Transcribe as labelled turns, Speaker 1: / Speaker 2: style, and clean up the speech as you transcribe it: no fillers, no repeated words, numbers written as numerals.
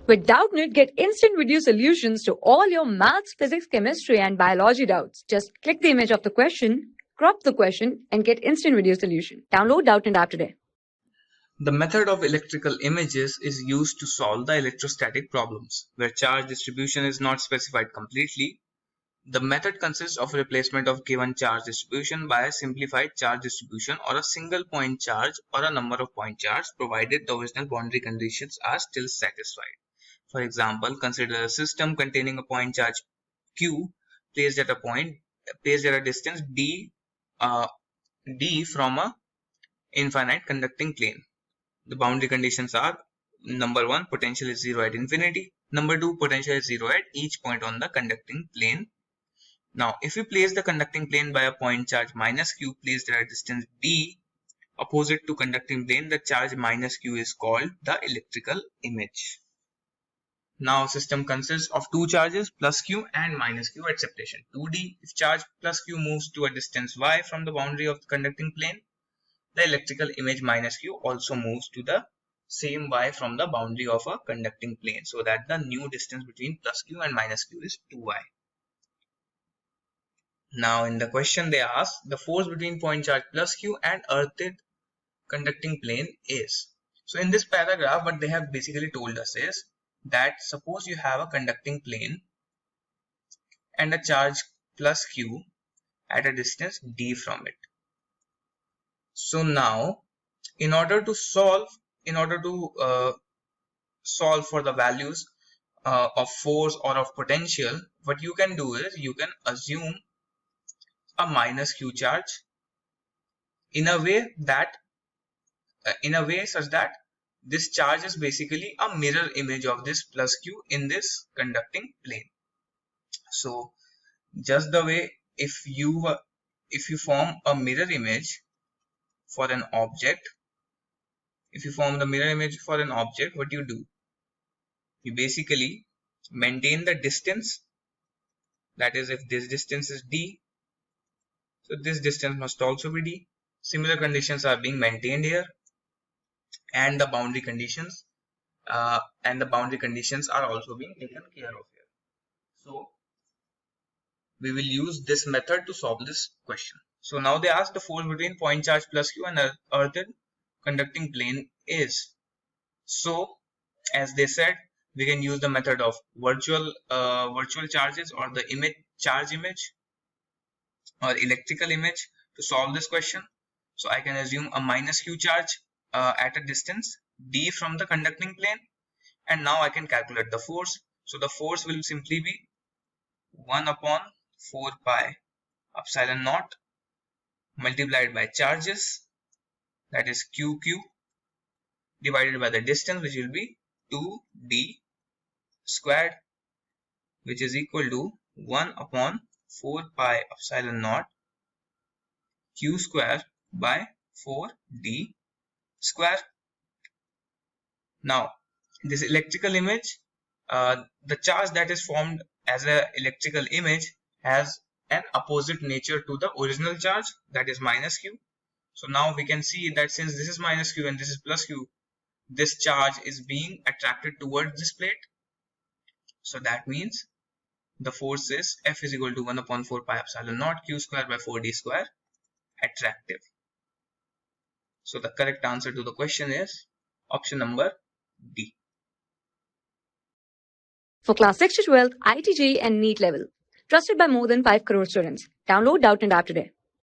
Speaker 1: With Doubtnut, get instant video solutions to all your maths, physics, chemistry, and biology doubts. Just click the image of the question, crop the question, and get instant video solution. Download Doubtnut app today.
Speaker 2: The method of electrical images is used to solve the electrostatic problems, where charge distribution is not specified completely. The method consists of replacement of given charge distribution by a simplified charge distribution or a single point charge or a number of point charge, provided the original boundary conditions are still satisfied. For example, consider a system containing a point charge Q placed at a distance d from a infinite conducting plane. The boundary conditions are: number 1, potential is 0 at infinity; number 2, potential is 0 at each point on the conducting plane. Now, if we place the conducting plane by a point charge minus q placed at a distance d opposite to conducting plane, the charge minus q is called the electrical image. Now, system consists of two charges, plus q and minus q at separation 2d. If charge plus q moves to a distance y from the boundary of the conducting plane, the electrical image minus q also moves to the same y from the boundary of a conducting plane, so that the new distance between plus q and minus q is 2y. Now in the question they ask, the force between point charge plus q and earthed conducting plane is. So in this paragraph, what they have basically told us is that suppose you have a conducting plane and a charge plus q at a distance d from it. So now, in order to solve for the values of force or of potential, what you can do is you can assume a minus q charge in a way such that this charge is basically a mirror image of this plus q in this conducting plane. So just the way if you form a mirror image for an object, what you do, you basically maintain the distance. That is, if this distance is d, so this distance must also be d. Similar conditions are being maintained here, and the boundary conditions are also being taken care of here. So we will use this method to solve this question. So now they ask the force between point charge plus q and earthed conducting plane is. So as they said, we can use the method of virtual charges or the charge image or electrical image to solve this question. So I can assume a minus q charge at a distance d from the conducting plane, and now I can calculate the force. So the force will simply be 1 upon 4 pi epsilon naught multiplied by charges, that is qq, divided by the distance, which will be 2d squared, which is equal to 1 upon 4 pi epsilon naught q square by 4d square. Now this electrical image, the charge that is formed as an electrical image has an opposite nature to the original charge, that is minus q. So now we can see that since this is minus q and this is plus q, this charge is being attracted towards this plate. So that means the force is F is equal to 1 upon 4 pi epsilon naught q square by 4d square, attractive. So the correct answer to the question is option number D.
Speaker 1: For class 6 to 12, IIT JEE and NEET level. Trusted by more than 5 crore students. Download Doubtnut app today.